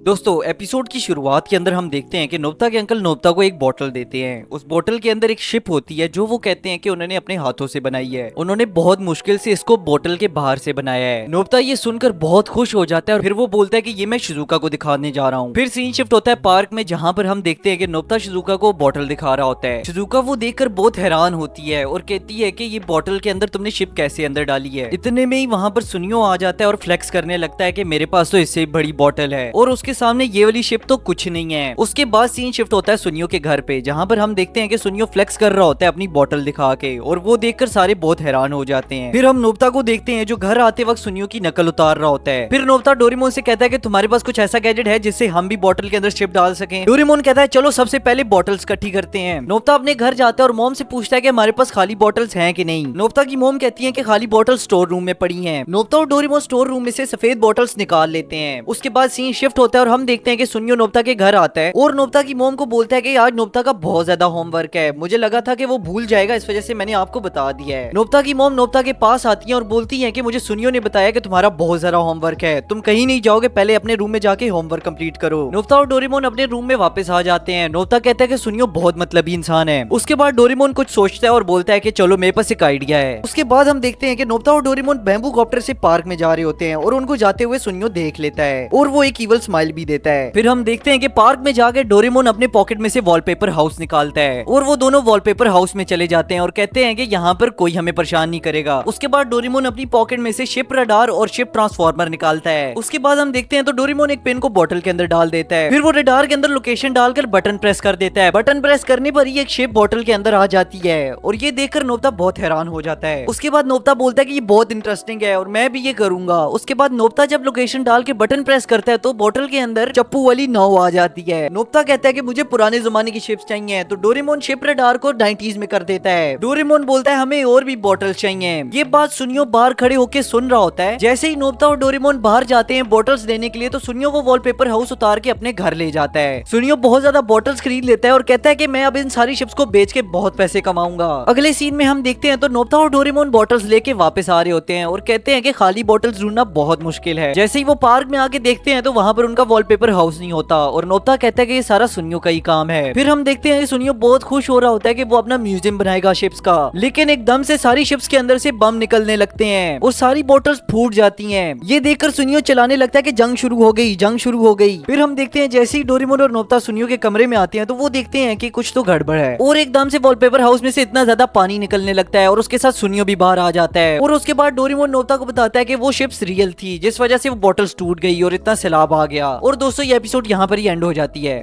दोस्तों एपिसोड की शुरुआत के अंदर हम देखते हैं कि नोबिता के अंकल नोबिता को एक बोतल देते हैं। उस बोतल के अंदर एक शिप होती है जो वो कहते हैं कि उन्होंने अपने हाथों से बनाई है। उन्होंने बहुत मुश्किल से इसको बोतल के बाहर से बनाया है। नोबिता ये सुनकर बहुत खुश हो जाता है और फिर वो बोलता है कि ये मैं शिजुका को दिखाने जा रहा हूँ। फिर सीन शिफ्ट होता है पार्क में, जहाँ पर हम देखते हैं कि नोबिता शिजुका को बोतल दिखा रहा होता है। शिजुका वो देखकर बहुत हैरान होती है और कहती है कि ये बोतल के अंदर तुमने शिप कैसे अंदर डाली है। इतने में ही वहाँ पर सुनियो आ जाता है और फ्लेक्स करने लगता है कि मेरे पास तो इससे बड़ी बोतल है और उसके सामने ये वाली शिप तो कुछ नहीं है। उसके बाद सीन शिफ्ट होता है सुनियो के घर पे, जहाँ पर हम देखते हैं कि सुनियो फ्लेक्स कर रहा होता है अपनी बोतल दिखा के और वो देखकर सारे बहुत हैरान हो जाते हैं। फिर हम नोबिता को देखते हैं जो घर आते वक्त सुनियो की नकल उतार रहा होता है। फिर नोबिता डोरेमोन से कहता है कि तुम्हारे पास कुछ ऐसा गैजेट है जिससे हम भी बोतल के अंदर शिप डाल सकें। डोरेमोन कहता है चलो सबसे पहले बोतल्स इकट्ठी करते हैं। नोबिता अपने घर जाता है और मॉम से पूछता है कि हमारे पास खाली बोतल्स हैं कि नहीं। नोबिता की मॉम कहती है कि खाली बोतल स्टोर रूम में पड़ी हैं। नोबिता और डोरेमोन स्टोर रूम में से सफेद बोतल्स निकाल लेते हैं। उसके बाद सीन शिफ्ट होता है और हम देखते हैं कि सुनियो नोबिता के घर आता है और नोबिता की मॉम को बोलता है कि आज नोबिता का बहुत ज्यादा होमवर्क है, मुझे लगा था कि वो भूल जाएगा, इस वजह से मैंने आपको बता दिया है। नोबिता की मॉम नोबिता के पास आती है और बोलती है कि मुझे सुनियो ने बताया कि तुम्हारा बहुत ज्यादा होमवर्क है, तुम कहीं नहीं जाओगे, पहले अपने रूम में जाके होमवर्क कंप्लीट करो। नोबिता और डोरेमोन अपने रूम में वापस आ जाते हैं। नोबिता कहता है कि सुनियो बहुत मतलबी इंसान है। उसके बाद डोरेमोन कुछ सोचता है और बोलता है कि चलो मेरे पास एक आइडिया है। उसके बाद हम देखते हैं कि नोबिता और डोरेमोन बैम्बू कॉप्टर से पार्क में जा रहे होते हैं और उनको जाते हुए सुनियो देख लेता है और वो एक इवल स्माइल भी देता है। फिर हम देखते हैं कि पार्क में जाके डोरेमोन अपने पॉकेट में से वॉलपेपर हाउस निकालता है और वो दोनों वॉलपेपर हाउस में चले जाते हैं और कहते हैं कि यहाँ पर कोई हमें परेशान नहीं करेगा। उसके बाद डोरेमोन अपनी पॉकेट में से शिप रडार और शिप ट्रांसफॉर्मर निकालता है। उसके बाद हम देखते हैं तो डोरेमोन एक पेन को बोतल के अंदर डाल देता है। फिर वो रडार के अंदर लोकेशन डालकर बटन प्रेस कर देता है। बटन प्रेस करने पर ही एक शिप बोतल के अंदर आ जाती है और ये देखकर नोबिता बहुत हैरान हो जाता है। उसके बाद नोबिता बोलता है कि ये बहुत इंटरेस्टिंग है और मैं भी ये करूंगा। उसके बाद नोबिता जब लोकेशन डाल के बटन प्रेस करता है तो बोतल के अंदर चप्पू वाली नाव आ जाती है। नोबिता कहता है कि मुझे पुराने जमाने की शिप्स चाहिए, तो डोरेमोन शिप रडार को 90s में कर देता है। डोरेमोन बोलता है हमें और भी बोतल्स चाहिए। ये बात सुनियो बाहर खड़े होकर सुन रहा होता है। जैसे ही नोबिता और डोरेमोन बाहर जाते हैं बोतल्स लेने के लिए तो सुनियो वो वॉलपेपर हाउस उतार के अपने घर ले जाता है। सुनियो बहुत ज्यादा बोतल्स खरीद लेता है और कहता है कि मैं अब इन सारी शिप्स को बेच के बहुत पैसे कमाऊंगा। अगले सीन में हम देखते हैं तो नोबिता और डोरेमोन बोतल्स लेके वापस आ रहे होते हैं और कहते हैं कि खाली बोतल्स ढूंढना बहुत मुश्किल है। जैसे ही वो पार्क में आके देखते हैं तो वहाँ पर उनका वॉलपेपर हाउस नहीं होता और नोबिता कहता है कि ये सारा सुनियो का ही काम है। फिर हम देखते हैं सुनियो बहुत खुश हो रहा होता है कि वो अपना म्यूजियम बनाएगा शिप्स का, लेकिन एकदम से सारी शिप्स के अंदर से बम निकलने लगते हैं और सारी बोतल्स फूट जाती हैं। ये देखकर सुनियो चिल्लाने लगता है कि जंग शुरू हो गई, जंग शुरू हो गई। फिर हम देखते हैं जैसे ही डोरेमोन और नोबिता सुनियो के कमरे में आते हैं तो वो देखते हैं कि कुछ तो गड़बड़ है और एकदम से वॉलपेपर हाउस में से इतना ज्यादा पानी निकलने लगता है और उसके साथ सुनियो भी बाहर आ जाता है और उसके बाद डोरेमोन नोबिता को बताता है कि वो शिप्स रियल थी जिस वजह से वो बोतल्स टूट गई और इतना सैलाब आ गया। और दोस्तों ये एपिसोड यहाँ पर ही एंड हो जाती है।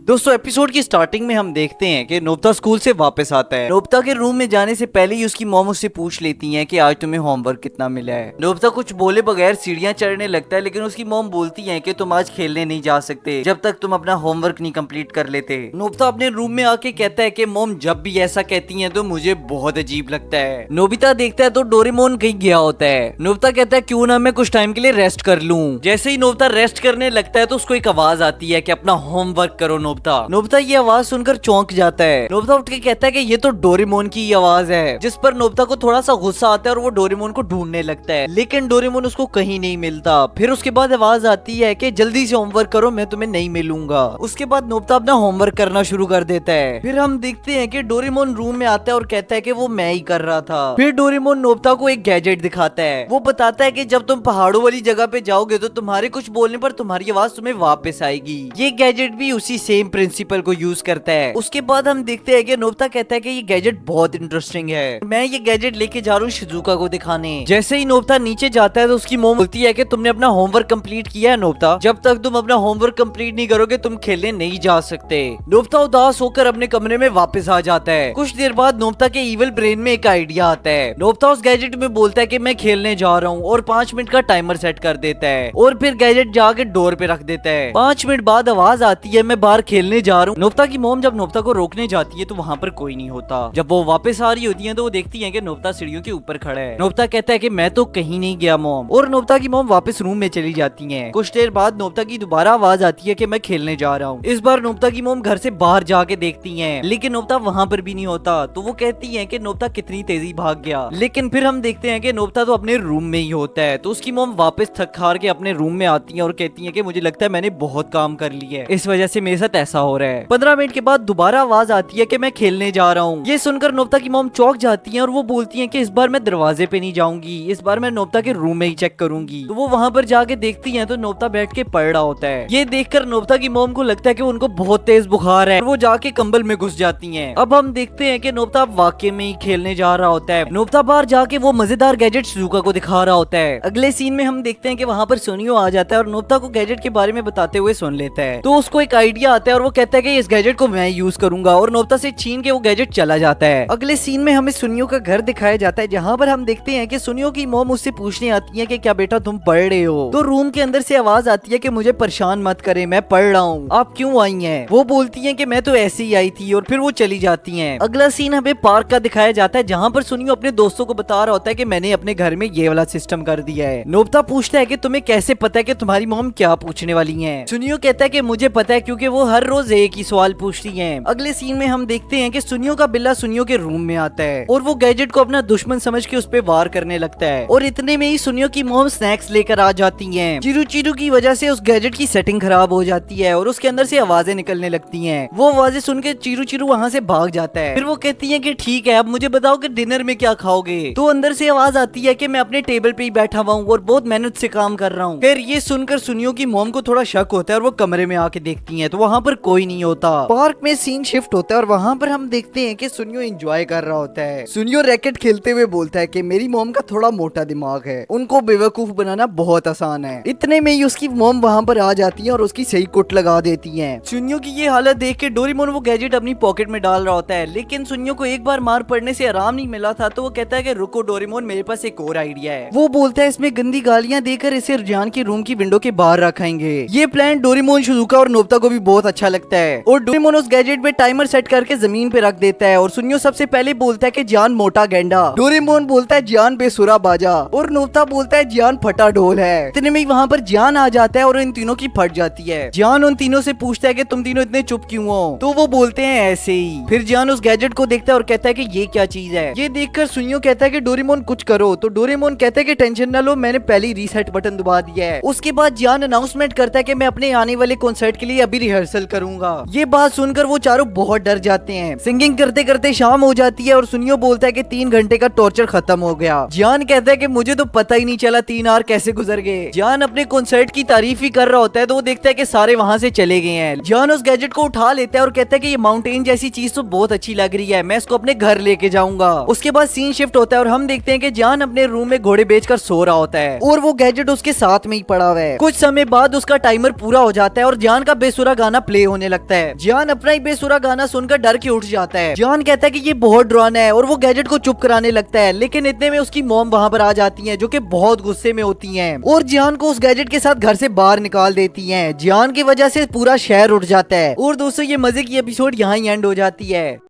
दोस्तों एपिसोड की स्टार्टिंग में हम देखते हैं कि नोबिता स्कूल से वापस आता है। नोबिता के रूम में जाने से पहले ही उसकी मॉम उससे पूछ लेती हैं कि आज तुम्हें होमवर्क कितना मिला है। नोबिता कुछ बोले बगैर सीढ़ियां चढ़ने लगता है, लेकिन उसकी मॉम बोलती हैं कि तुम आज खेलने नहीं जा सकते जब तक तुम अपना होमवर्क नहीं कंप्लीट कर लेते। नोबिता अपने रूम में आके कहता है कि मॉम जब भी ऐसा कहती हैं तो मुझे बहुत अजीब लगता है। नोबिता देखता है तो डोरेमोन कहीं गया होता है। नोबिता कहता है क्यों ना मैं कुछ टाइम के लिए रेस्ट कर लूं। जैसे ही नोबिता रेस्ट करने लगता है तो उसको एक आवाज आती है कि अपना होमवर्क करो। नोबिता ये आवाज सुनकर चौंक जाता है। नोबिता उठ के कहता है कि ये तो डोरेमोन की आवाज है, जिस पर नोबिता को थोड़ा सा गुस्सा आता है और वो डोरेमोन को ढूंढने लगता है, लेकिन डोरेमोन उसको कहीं नहीं मिलता। फिर उसके बाद आवाज आती है कि जल्दी से होमवर्क करो, मैं तुम्हें नहीं मिलूंगा। उसके बाद नोबिता अपना होमवर्क करना शुरू कर देता है। फिर हम देखते हैं कि डोरेमोन रूम में आता है और कहता है कि वो मैं ही कर रहा था। फिर डोरेमोन नोबिता को एक गैजेट दिखाता है। वो बताता है कि जब तुम पहाड़ों वाली जगह पे जाओगे तो तुम्हारे कुछ बोलने पर तुम्हारी आवाज तुम्हें वापस आएगी। ये गैजेट भी उसी सेम प्रिंसिपल को यूज करता है। उसके बाद हम देखते हैं कि नोबिता कहता है कि ये गैजेट बहुत इंटरेस्टिंग है, मैं ये गैजेट लेके जा रहा हूँ शिजुका को दिखाने। जैसे ही नोबिता नीचे जाता है तो उसकी मॉम बोलती है कि तुमने अपना होमवर्क कंप्लीट किया है नोबिता, जब तक तुम अपना होमवर्क कंप्लीट नहीं करोगे तुम खेलने नहीं जा सकते। नोबिता उदास होकर अपने कमरे में वापस आ जाता है। कुछ देर बाद नोबिता के इविल ब्रेन में एक आइडिया आता है। नोबिता उस गैजेट में बोलता है कि मैं खेलने जा रहा हूँ और 5 मिनट का टाइमर सेट कर देता है और फिर गैजेट जाके डोर पे रख देता है। 5 मिनट बाद आवाज आती है मैं बाहर खेलने जा रहा हूँ। नोबिता की मॉम जब नोबिता को रोकने जाती है तो वहाँ पर कोई नहीं होता। जब वो वापस आ रही होती है तो वो देखती है कि नोबिता सीढ़ियों के ऊपर खड़ा है। नोबिता कहता है कि मैं तो कहीं नहीं गया मॉम, और नोबिता की मॉम वापस रूम में चली जाती है। कुछ देर बाद नोबिता की दोबारा आवाज आती है कि मैं खेलने जा रहा हूँ। इस बार नोबिता की मॉम घर से बाहर जाके देखती है, लेकिन नोबिता वहाँ पर भी नहीं होता। तो वो कहती है कि नोबिता कितनी तेजी भाग गया, लेकिन फिर हम देखते हैं कि नोबिता तो अपने रूम में ही होता है। तो उसकी मॉम वापस थक हार के अपने रूम में आती है और कहती है कि मुझे लगता है मैंने बहुत काम कर लिया है, इस वजह से मेरे साथ ऐसा हो रहा है। 15 मिनट के बाद दोबारा आवाज आती है कि मैं खेलने जा रहा हूँ। ये सुनकर नोबिता की मॉम चौंक जाती है और वो बोलती है कि इस बार मैं दरवाजे पे नहीं जाऊंगी, इस बार मैं नोबिता के रूम में ही चेक करूंगी। तो वो वहाँ पर जाके देखती है तो नोबिता बैठ के पढ़ रहा होता है। ये देखकर नोबिता की मॉम को लगता है कि उनको बहुत तेज बुखार है, वो जाके कंबल में घुस जाती हैं। अब हम देखते हैं कि नोबिता वाकई में ही खेलने जा रहा होता है। नोबिता बाहर जाके वो मजेदार गैजेट शिजुका को दिखा रहा होता है। अगले सीन में हम देखते हैं कि वहाँ पर सुनियो आ जाता है और नोबिता को गैजेट के बारे में बताते हुए सुन लेता है। तो उसको एक आइडिया आता है और वो कहता है कि इस गैजेट को मैं यूज करूंगा, और नोबिता से छीन के वो गैजेट चला जाता है। अगले सीन में हमें सुनियो का घर दिखाया जाता है, जहाँ पर हम देखते हैं कि सुनियो की मॉम उससे पूछने आती है कि क्या बेटा तुम पढ़ रहे हो। तो रूम के अंदर से आवाज आती है कि मुझे परेशान मत करे, मैं पढ़ रहा हूँ, आप क्यों आई हैं? वो बोलती है कि मैं तो ऐसे ही आई थी, और फिर वो चली जाती हैं। अगला सीन हमें पार्क का दिखाया जाता है, जहाँ पर सुनियो अपने दोस्तों को बता रहा होता है कि मैंने अपने घर में ये वाला सिस्टम कर दिया है। नोबिता पूछता है कि तुम्हें कैसे पता है कि तुम्हारी मॉम क्या पूछने वाली है? सुनियो कहता है कि मुझे पता है क्योंकि वो हर रोज एक ही सवाल पूछती है। अगले सीन में हम देखते हैं कि सुनियो का बिल्ला सुनियो के रूम में आता है और वो गैजेट को अपना दुश्मन समझ के उस पे वार करने लगता है, और इतने में ही सुनियो की मॉम स्नैक्स लेकर आ जाती हैं। चिरू चिरू की वजह से उस गैजेट की सेटिंग खराब हो जाती है और उसके अंदर से आवाजें निकलने लगती हैं। वो आवाजें सुन के चिरू चिरू वहाँ से भाग जाता है। फिर वो कहती है कि ठीक है, अब मुझे बताओ कि डिनर में क्या खाओगे? तो अंदर से आवाज आती है कि मैं अपने टेबल पे ही बैठा हुआ हूँ और बहुत मेहनत से काम कर रहा हूँ। फिर ये सुनकर सुनियो की मॉम को थोड़ा शक होता है और वो कमरे में आके देखती है तो वहाँ पर कोई नहीं होता। पार्क में सीन शिफ्ट होता है और वहाँ पर हम देखते हैं कि सुनियो एंजॉय कर रहा होता है। सुनियो रैकेट खेलते हुए बोलता है कि मेरी मॉम का थोड़ा मोटा दिमाग है, उनको बेवकूफ बनाना बहुत आसान है। इतने में ही उसकी मॉम वहाँ पर आ जाती है और उसकी सही कुट लगा देती है। सुनियो की ये हालत देख के डोरेमोन वो गैजेट अपनी पॉकेट में डाल रहा होता है, लेकिन सुनियो को एक बार मार पड़ने से आराम नहीं मिला था। तो वो कहता है कि रुको डोरेमोन, मेरे पास एक और आइडिया है। वो बोलता है इसमें गंदी गालियां देकर इसे रुझान के रूम की विंडो के बाहर रखेंगे। ये प्लान डोरेमोन, शिजुका और नोबिता को भी बहुत अच्छा लगता है और डोरेमोन उस गैजेट पे टाइमर सेट करके जमीन पे रख देता है। और सुनियो सबसे पहले बोलता है कि जान मोटा गेंडा, डोरेमोन बोलता है जान बेसुरा बाजा, और नोबिता बोलता है जान फटा ढोल है। इतने में वहाँ पर जान आ जाता है और इन तीनों की फट जाती है। जान उन तीनों से पूछता है कि तुम तीनों इतने चुप क्यों हो? तो वो बोलते हैं ऐसे ही। फिर जान उस गैजेट को देखता है और कहता है कि ये क्या चीज है? ये देखकर सुनियो कहता है कि डोरेमोन कुछ करो। तो डोरेमोन कहता है कि टेंशन न लो, मैंने पहले रीसेट बटन दबा दिया है। उसके बाद जान अनाउंसमेंट करता है कि मैं अपने आने वाले कॉन्सर्ट के लिए अभी रिहर्सल करूंगा। ये बात सुनकर वो चारों बहुत डर जाते हैं। सिंगिंग करते करते शाम हो जाती है और सुनियो बोलता है कि 3 घंटे का टॉर्चर खत्म हो गया। जान कहता है कि मुझे तो पता ही नहीं चला 3 आवर कैसे गुजर गए। जान अपने कॉन्सर्ट की तारीफ ही कर रहा होता है तो वो देखता है कि सारे वहाँ से चले गए हैं। जान उस गैजेट को उठा लेता है और कहता है कि ये माउंटेन जैसी चीज तो बहुत अच्छी लग रही है, मैं इसको अपने घर लेके जाऊंगा। उसके बाद सीन शिफ्ट होता है और हम देखते हैं कि जान अपने रूम में घोड़े बेचकर सो रहा होता है और वो गैजेट उसके साथ में ही पड़ा हुआ है। कुछ समय बाद उसका टाइमर पूरा हो जाता है और जान का बेसुरा गाना प्ले होने लगता है। जान अपना ही बेसुरा गाना सुनकर डर के उठ जाता है। जान कहता है कि ये बहुत डरावना है और वो गैजेट को चुप कराने लगता है, लेकिन इतने में उसकी मॉम वहाँ पर आ जाती है जो कि बहुत गुस्से में होती हैं और जान को उस गैजेट के साथ घर से बाहर निकाल देती हैं। जान की वजह से पूरा शहर उठ जाता है। और दोस्तों, ये मजे की एपिसोड यहाँ ही एंड हो जाती है।